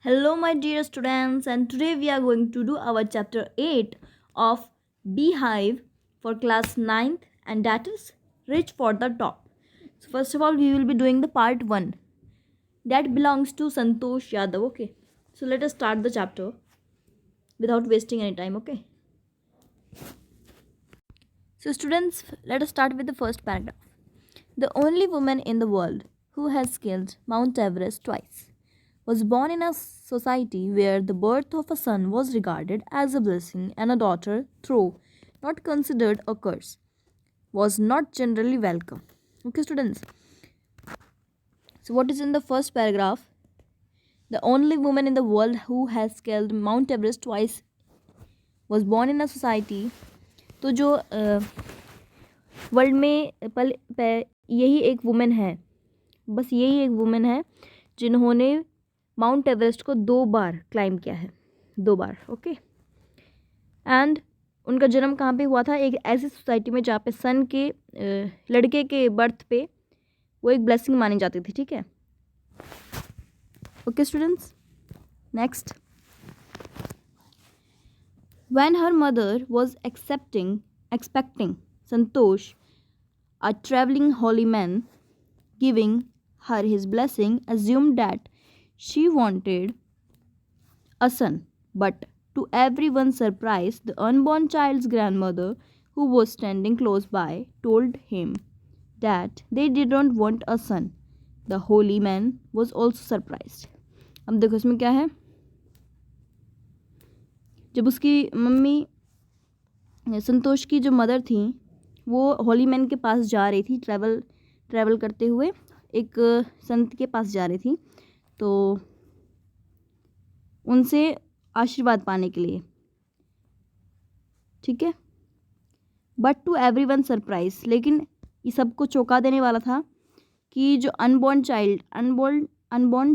Hello, my dear students, and today we are going to do our chapter 8 of Beehive for class ninth, and that is Reach for the Top. So, first of all, we will be doing the part 1 that belongs to Santosh Yadav. Okay, so let us start the chapter without wasting any time. Okay, so students, let us start with the first paragraph. The only woman in the world who has scaled Mount Everest twice was born in a society where the birth of a son was regarded as a blessing and a daughter, though not considered a curse, was not generally welcome. Okay, students. So, what is in the first paragraph? The only woman in the world who has scaled Mount Everest twice was born in a society. तो जो world में यही एक women है, बस यही एक women है जिन्होंने माउंट एवरेस्ट को 2 बार क्लाइम किया है, 2 बार. ओके. एंड उनका जन्म कहाँ पे हुआ था? एक ऐसी सोसाइटी में जहाँ पे सन के लड़के के बर्थ पे वो एक ब्लेसिंग मानी जाती थी. ठीक है. Okay students, next. When her mother was expecting Santosh, a traveling holy man, giving her his blessing, assumed that she wanted a son. But to everyone's surprise, the unborn child's grandmother, who was standing close by, told him that they didn't want a son. The holy man was also surprised. अब देखो इसमें क्या है. जब उसकी mummy, संतोष की जो mother थी, वो होली मैन के पास जा रही थी, ट्रैवल करते हुए एक संत के पास जा रही थी, तो उनसे आशीर्वाद पाने के लिए. ठीक है. बट टू एवरीवन सरप्राइज, लेकिन ये सबको चौंका देने वाला था कि जो अनबॉर्न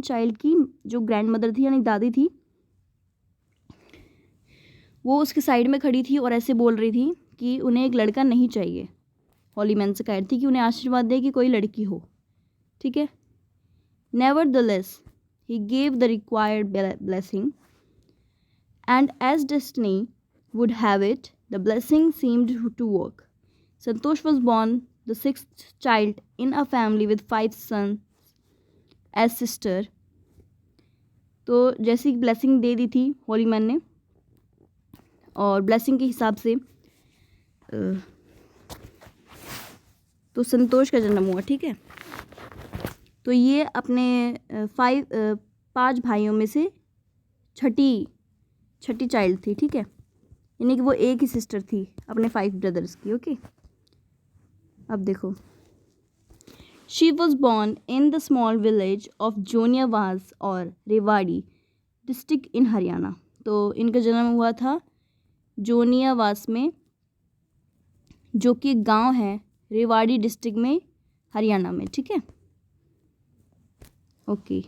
चाइल्ड की जो ग्रैंड मदर थी यानी दादी थी, वो उसके साइड में खड़ी थी और ऐसे बोल रही थी कि उन्हें एक लड़का नहीं चाहिए. होली मैन से कह रही थी कि उन्हें आशीर्वाद दे कि कोई लड़की हो. ठीक है. Nevertheless he gave the required blessing, and as destiny would have it, the blessing seemed to work. Santosh was born the 6th child in a family with 5 sons as sister. तो जैसी ब्लेसिंग दे दी थी Holi man ने, और blessing के हिसाब से तो संतोष का जन्म हुआ. ठीक है. तो ये अपने 5 भाइयों में से छठी चाइल्ड थी. ठीक है. यानी कि वो एक ही सिस्टर थी अपने 5 ब्रदर्स की. ओके. अब देखो. She was born in the small village of Joniyawas और रेवाड़ी डिस्ट्रिक्ट इन हरियाणा. तो इनका जन्म हुआ था जोनियावास में, जो कि गांव है रेवाड़ी डिस्ट्रिक्ट में, हरियाणा में. ठीक है. Okay.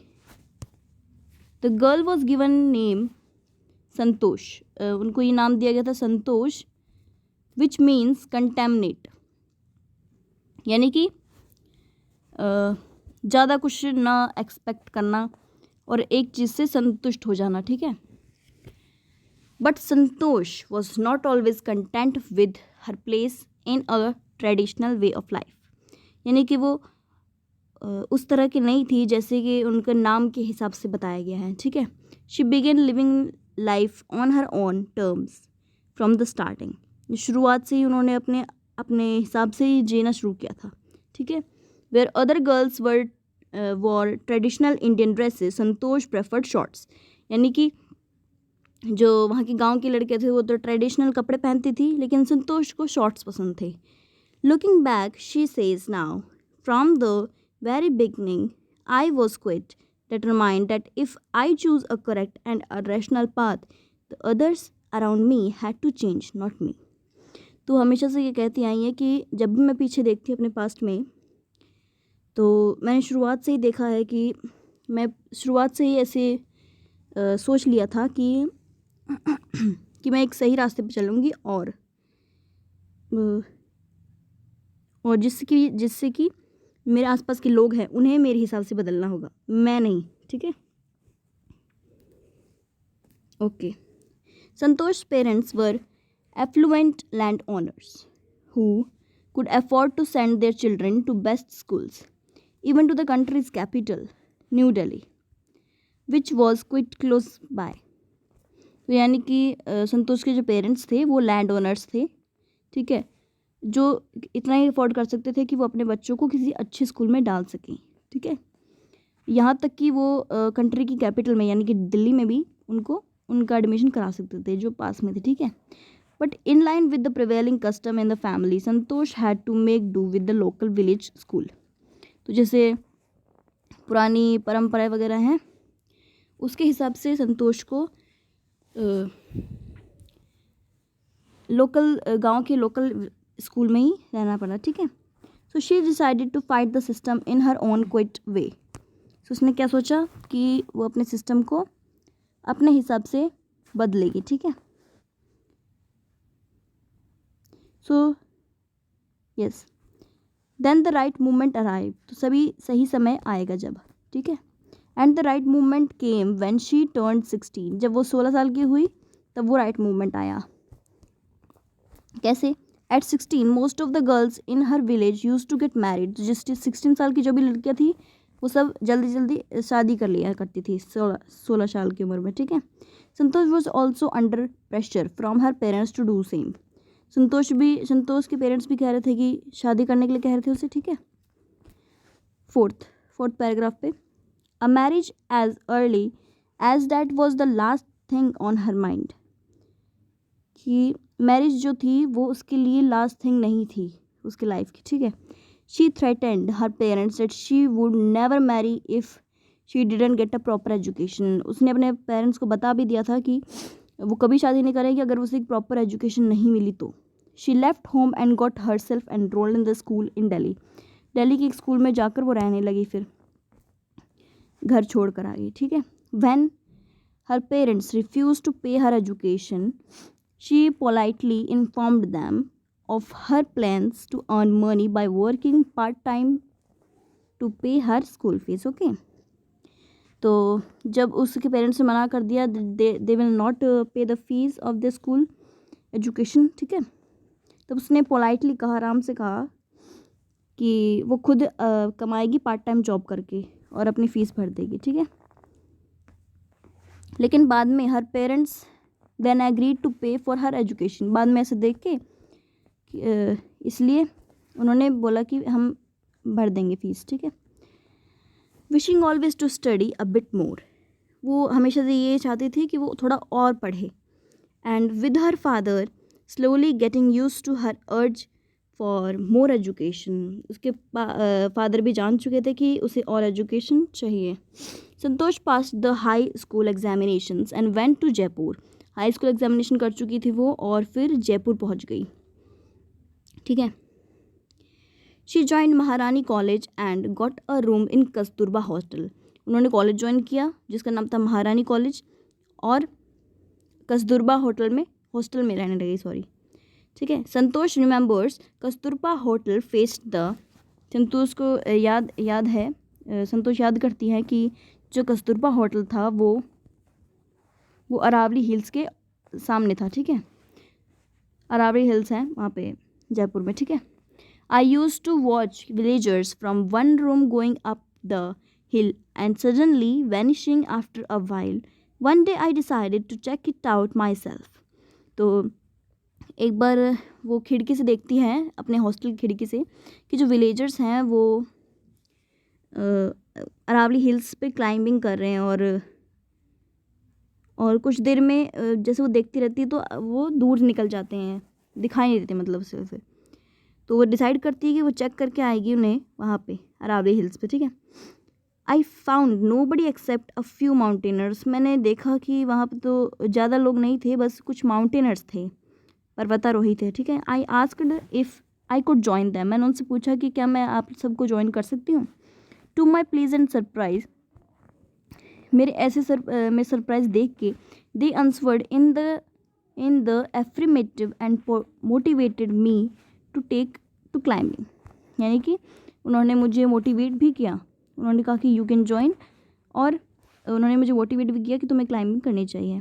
The girl was given name Santosh. उनको ये नाम दिया गया था संतोष, विच मीन्स कंटेमिनेट, यानी कि ज़्यादा कुछ ना एक्सपेक्ट करना और एक चीज़ से संतुष्ट हो जाना. ठीक है. But Santosh was not always content with her place in a traditional way of life. यानी कि वो उस तरह की नहीं थी जैसे कि उनके नाम के हिसाब से बताया गया है. ठीक है. She began living life on her own terms from the starting. शुरुआत से ही उन्होंने अपने हिसाब से ही जीना शुरू किया था. ठीक है. Where other girls wore traditional Indian dresses, Santosh preferred shorts. यानी कि जो वहाँ के गांव के लड़के थे वो तो ट्रेडिशनल कपड़े पहनती थी, लेकिन संतोष को शॉर्ट्स पसंद थे. Looking back she says now, from the very beginning, I was quite determined that if I choose a correct and a rational path, the others around me had to change, not me. तो हमेशा से ये कहती आई है कि जब भी मैं पीछे देखती अपने पास्ट में, तो मैंने शुरुआत से ही देखा है कि मैं शुरुआत से ही ऐसे सोच लिया था कि मैं एक सही रास्ते पे चलूँगी और जिससे कि मेरे आसपास के लोग हैं उन्हें मेरे हिसाब से बदलना होगा, मैं नहीं. ठीक है. Okay. Santosh's parents were affluent landowners who could afford to send their children to best schools, even to the country's capital, New Delhi, which was quite close by. तो यानी कि संतोष के जो पेरेंट्स थे वो लैंड ओनर्स थे, ठीक है, जो इतना ही अफोर्ड कर सकते थे कि वो अपने बच्चों को किसी अच्छे स्कूल में डाल सकें, ठीक है। यहाँ तक कि वो कंट्री की कैपिटल में यानी कि दिल्ली में भी उनको उनका एडमिशन करा सकते थे जो पास में थे, ठीक है। But in line with the prevailing custom in the family, Santosh had to make do with the local village school. तो जैसे पुरानी परंपराएं वगैरह हैं उसके हिसाब से संतोष को लोकल गांव के लोकल स्कूल में ही रहना पड़ा, ठीक है। So she decided to fight the system in her own quiet way. सो उसने क्या सोचा कि वो अपने सिस्टम को अपने हिसाब से बदलेगी, ठीक है। So yes, then the right moment arrive, तो सभी सही समय आएगा जब, ठीक है। And the right moment came when she turned 16, जब वो 16 साल की हुई तब वो राइट मोमेंट आया। कैसे? At 16 most of the girls in her village use to get married. जिस 16 साल की जो भी लड़कियाँ थी वो सब जल्दी जल्दी शादी कर लिया करती थी 16 साल की उम्र में, ठीक है। Santosh was also under pressure from her parents to do same. Santosh के पेरेंट्स भी कह रहे थे कि शादी करने के लिए कह रहे थे उसे, ठीक है। फोर्थ पैराग्राफ पे, a marriage age early age that was the last thing on her mind, कि मैरिज जो थी वो उसके लिए लास्ट थिंग नहीं थी उसकी लाइफ की, ठीक है। She threatened her parents that she would never marry if she didn't get a proper education. उसने अपने पेरेंट्स को बता भी दिया था कि वो कभी शादी नहीं करेगी अगर उसे एक प्रॉपर एजुकेशन नहीं मिली तो। She left home and got her self enrolled in the school इन दिल्ली। दिल्ली के एक स्कूल में जाकर वो रहने लगी, फिर घर छोड़ कर आ गई, ठीक है। When her parents refuse to pay her education, she politely informed them of her plans to earn money by working part-time to pay her school fees, okay? तो जब उसके पेरेंट्स ने मना कर दिया दे विल नॉट पे the fees of the school education, ठीक है, तब उसने पोलाइटली कहा, आराम से कहा कि वो खुद कमाएगी पार्ट टाइम जॉब करके और अपनी फ़ीस भर देगी, ठीक है। लेकिन बाद में हर पेरेंट्स देन एग्रीड टू पे फॉर हर एजुकेशन। बाद में ऐसे देख के इसलिए उन्होंने बोला कि हम भर देंगे फ़ीस, ठीक है। Wishing always to study a bit more, वो हमेशा से ये चाहती थी कि वो थोड़ा और पढ़े। And with her father slowly getting use to her urge for more education, उसके फादर भी जान चुके थे कि उसे और एजुकेशन चाहिए। Santosh pass the high school examinations and went to Jaipur. High school examination कर चुकी थी वो और फिर जयपुर पहुंच गई, ठीक है। शी जॉइंड महारानी college and got a room in Kasturba hostel. उन्होंने कॉलेज ज्वाइन किया जिसका नाम था महारानी कॉलेज और कस्तूरबा हॉस्टल में रहने लगी, सॉरी, ठीक है। Santosh remembers Kasturba hotel faced the, Santosh को याद है, संतोष याद करती है कि जो कस्तूरबा होटल था वो अरावली हिल्स के सामने था, ठीक है। अरावली हिल्स हैं वहाँ पे जयपुर में, ठीक है। I use to watch villagers from one room going up the hill and suddenly vanishing after a while. One day I decided to check it out myself. तो एक बार वो खिड़की से देखती हैं, अपने हॉस्टल की खिड़की से, कि जो विलेजर्स हैं वो अरावली हिल्स पे क्लाइंबिंग कर रहे हैं और कुछ देर में जैसे वो देखती रहती है तो वो दूर निकल जाते हैं, दिखाई नहीं देते मतलब सिर्फ। तो वो डिसाइड करती है कि वो चेक करके आएगी उन्हें वहाँ पे अरावली हिल्स पे, ठीक है। I found nobody except a few mountaineers. मैंने देखा कि वहाँ पे तो ज़्यादा लोग नहीं थे, बस कुछ माउंटेनर्स थे, पर्वतारोही थे, ठीक है। I asked if I could join them. मैंने उनसे पूछा कि क्या मैं आप सबको ज्वाइन कर सकती हूँ। टू माई प्लीजेंट सरप्राइज, मेरे ऐसे मैं सरप्राइज देख के, they answered in the affirmative and motivated me to take to climbing. यानी कि उन्होंने मुझे मोटिवेट भी किया, उन्होंने कहा कि यू कैन ज्वाइन, और उन्होंने मुझे मोटिवेट भी किया कि तुम्हें क्लाइंबिंग करनी चाहिए।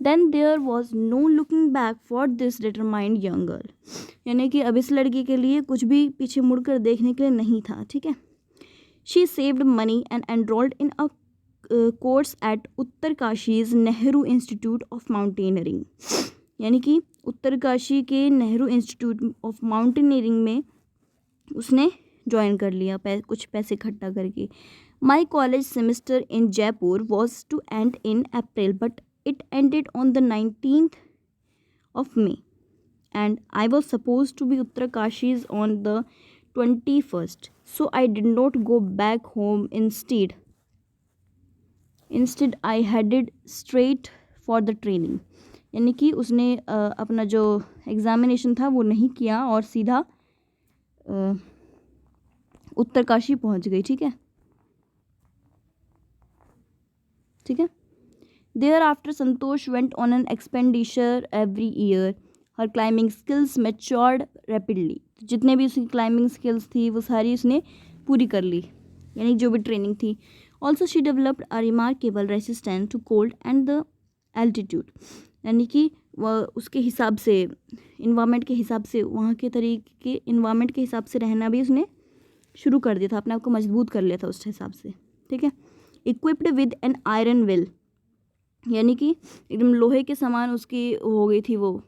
Then there was no looking back for this determined young girl, यानी कि अब इस लड़की के लिए कुछ भी पीछे मुड़कर देखने के लिए नहीं था, ठीक है. She saved money and enrolled in a course at Uttarkashi's Nehru institute of mountaineering, यानी कि उत्तरकाशी के नेहरू इंस्टीट्यूट ऑफ माउंटेनियरिंग में उसने ज्वाइन कर लिया कुछ पैसे इकट्ठा करके. My college semester in Jaipur was to end in April but it ended on the 19th of May and I was supposed to be Uttarakashis on the 21st, so I did not go back home. Instead I headed straight for the training, यानी कि उसने अपना जो examination था वो नहीं किया और सीधा उत्तरकाशी पहुंच गई, ठीक है. ठीक है. Thereafter, Santosh went on an expenditure every year. Her climbing skills matured rapidly. जितने भी उसकी climbing skills थी वो सारी उसने पूरी कर ली, यानी जो भी ट्रेनिंग थी. Also, she developed a remarkable resistance to cold and the altitude. यानी कि वह उसके हिसाब से इन्वायरमेंट के हिसाब से वहाँ के तरीके इन्वायरमेंट के हिसाब से रहना भी उसने शुरू कर दिया था, अपने आप को मजबूत कर लिया था उस हिसाब से, ठीक है. Equipped with an iron will, यानी कि एकदम लोहे के समान उसकी हो गई थी, वो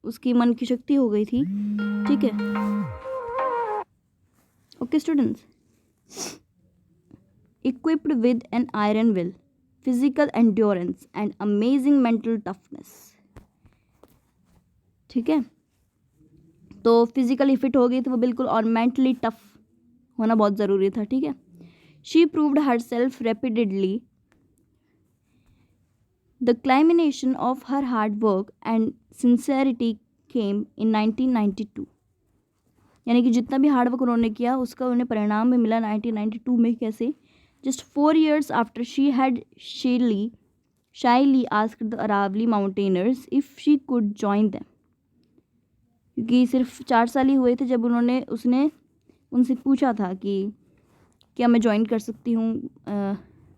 उसकी मन की शक्ति हो गई थी, ठीक है. Okay students. Equipped with an iron will, physical endurance and amazing mental toughness, ठीक है. तो फिजिकली फिट हो गई थी वो बिल्कुल, और मेंटली टफ होना बहुत ज़रूरी था, ठीक है. She proved herself repeatedly. The culmination of her hard work and sincerity came in 1992, यानी कि जितना भी हार्ड वर्क उन्होंने किया उसका उन्हें परिणाम भी मिला 1992 में. कैसे? Just 4 years after she had shyly asked the Aravalli mountaineers if she could join them, क्योंकि सिर्फ 4 साल ही हुए थे जब उसने उनसे पूछा था कि क्या मैं ज्वाइन कर सकती हूँ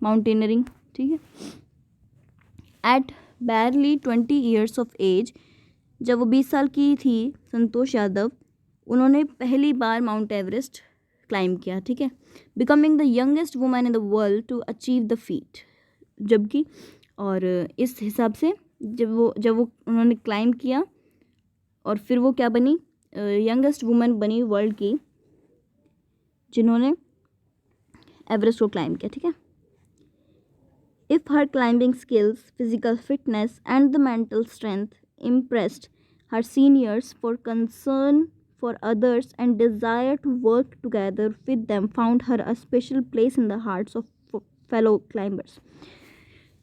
माउंटेनियरिंग, ठीक है. At barely 20 years of age, जब वो 20 साल की थी संतोष यादव, उन्होंने पहली बार माउंट एवरेस्ट क्लाइम किया, ठीक है. Becoming the youngest woman in the world to achieve the feat, जबकि और इस हिसाब से जब वो उन्होंने क्लाइम किया और फिर वो क्या बनी, यंगेस्ट वुमन बनी वर्ल्ड की जिन्होंने एवरेस्ट को क्लाइम किया, ठीक है. If her climbing skills, physical fitness, and the mental strength impressed her seniors, for concern for others and desire to work together with them found her a special place in the hearts of fellow climbers.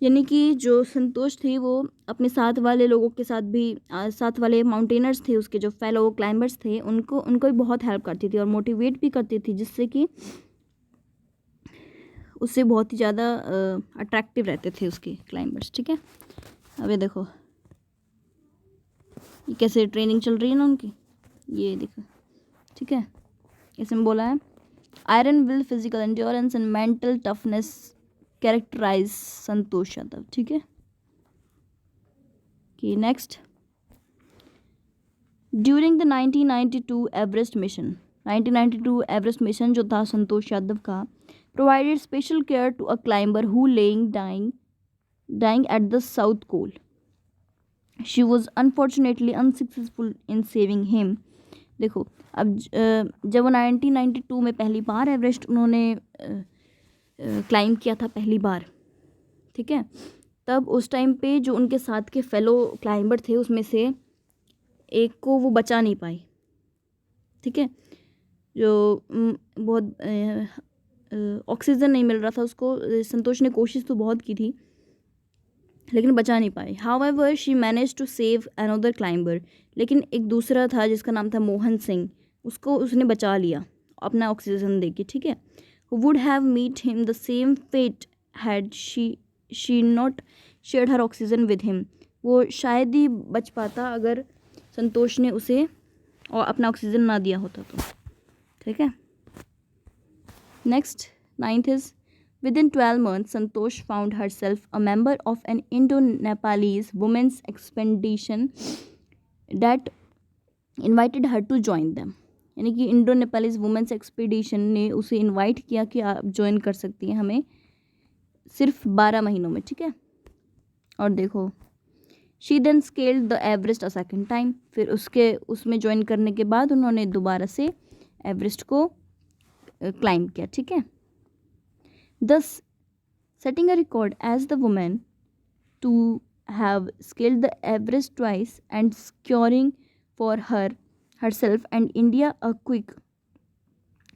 यानी कि जो संतोष थी वो अपने साथ वाले लोगों के साथ भी, साथ वाले माउंटेनर्स थे उसके जो फेलो क्लाइंबर्स थे, उनको भी बहुत हेल्प करती थी और मोटिवेट भी करती थी, जिससे कि उससे बहुत ही ज़्यादा अट्रैक्टिव रहते थे उसके क्लाइंबर्स, ठीक है. अब ये देखो ये कैसे ट्रेनिंग चल रही है ना उनकी, ये देखो, ठीक है. इसमें बोला है iron will, physical endurance and mental toughness characterise Santosh Yadav, ठीक है. कि next, during the 1992 Everest mission, 1992 Everest mission जो था संतोष यादव का, provided special care to a climber who dying at the South Pole. She was unfortunately unsuccessful in saving him. देखो अब जब वो 1992 में पहली बार एवरेस्ट उन्होंने क्लाइम किया था पहली बार, ठीक है, तब उस टाइम पे जो उनके साथ के फेलो क्लाइंबर थे उसमें से एक को वो बचा नहीं पाई, ठीक है. जो बहुत ऑक्सीजन नहीं मिल रहा था उसको, संतोष ने कोशिश तो बहुत की थी लेकिन बचा नहीं पाई. However she manage to save another climber, लेकिन एक दूसरा था जिसका नाम था मोहन सिंह, उसको उसने बचा लिया अपना ऑक्सीजन देके, ठीक है. Would have meet him the same fate had she not shared her oxygen with him. वो शायद ही बच पाता अगर संतोष ने उसे और अपना ऑक्सीजन ना दिया होता तो, ठीक है. Next, 9th is, Within 12 months, Santosh found herself a member of an Indo-Nepalese women's expedition that invited her to join them. यानी कि इंडो नेपालीज वुमेंस एक्सपीडिशन ने उसे इनवाइट किया कि आप ज्वाइन कर सकती हैं हमें सिर्फ 12 महीनों में, ठीक है। और देखो, she then scaled the Everest a second time, फिर उसमें ज्वाइन करने के बाद उन्होंने दोबारा से एवरेस्ट को क्लाइंब किया, ठीक है। thus setting a record as the woman to have scaled the Everest twice and securing for herself and India a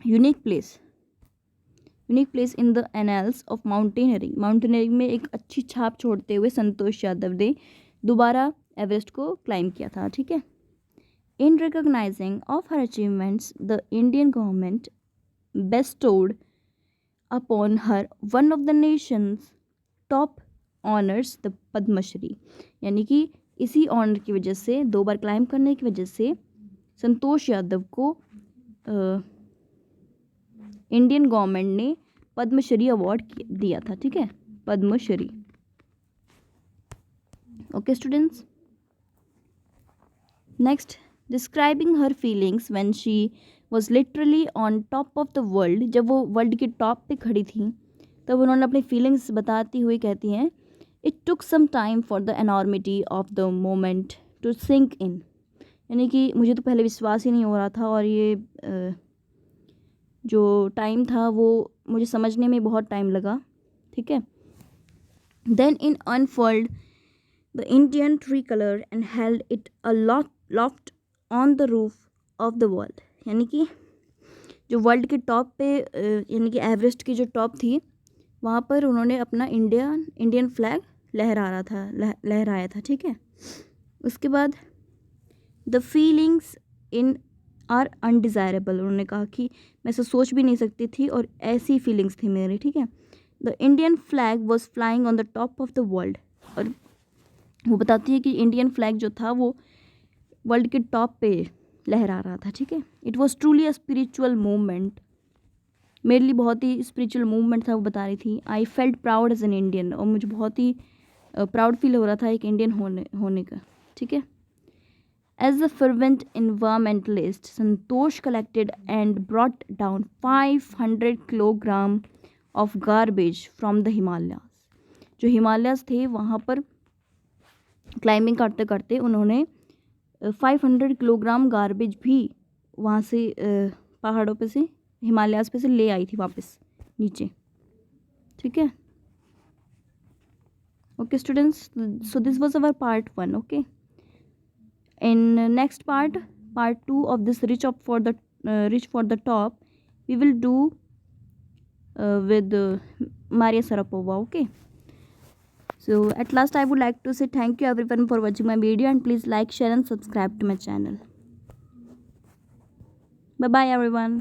unique place in the annals of mountaineering में एक अच्छी छाप छोड़ते हुए संतोष यादव ने दोबारा एवरेस्ट को क्लाइम किया था, ठीक है। In recognizing of her achievements, the Indian government bestowed upon her one of the nation's top honors, the Padma Shri। यानी कि इसी ऑनर की वजह से, 2 बार क्लाइम करने की वजह से संतोष यादव को इंडियन गवर्नमेंट ने पद्मश्री अवार्ड दिया था, ठीक है, Padmashri. Okay students, next, describing her feelings when she was literally on top of the world. जब वो वर्ल्ड के टॉप पे खड़ी थी तब उन्होंने अपनी फीलिंग्स बताती हुई कहती हैं, it took some time for the enormity of the moment to sink in. यानी कि मुझे तो पहले विश्वास ही नहीं हो रहा था और ये जो टाइम था वो मुझे समझने में बहुत टाइम लगा, ठीक है। Then in unfold the Indian tricolour and held it aloft on the roof of the world. यानी कि जो वर्ल्ड के टॉप पे यानी कि एवरेस्ट की जो टॉप थी वहाँ पर उन्होंने अपना इंडियन फ्लैग लहराया था, ठीक है। उसके बाद the feelings in are undesirable, उन्होंने कहा कि मैं ऐसा सोच भी नहीं सकती थी और ऐसी फीलिंग्स थी मेरी, ठीक है। The Indian flag was flying on the top of the world, और वो बताती है कि इंडियन फ्लैग जो था वो वर्ल्ड के टॉप पे लहरा रहा था, ठीक है। It was truly a spiritual movement, मेरे लिए बहुत ही स्पिरिचुअल मूवमेंट था, वो बता रही थी। I felt proud as an Indian, और मुझे बहुत ही प्राउड फील हो रहा था एक इंडियन होने का, ठीक है। As a fervent environmentalist, Santosh collected and brought down 500 kilogram of garbage from the Himalayas. जो हिमालयाज थे वहाँ पर क्लाइंबिंग करते करते उन्होंने 500 किलोग्राम गार्बेज भी वहाँ से पहाड़ों पे से, हिमालयाज पे से ले आई थी वापस नीचे, ठीक है। Okay students, so this was our part 1। Okay, in next part 2 of this reach for the top we will do with Maria Sharapova. Okay, so at last I would like to say thank you everyone for watching my video, and please like, share and subscribe to my channel. Bye bye everyone.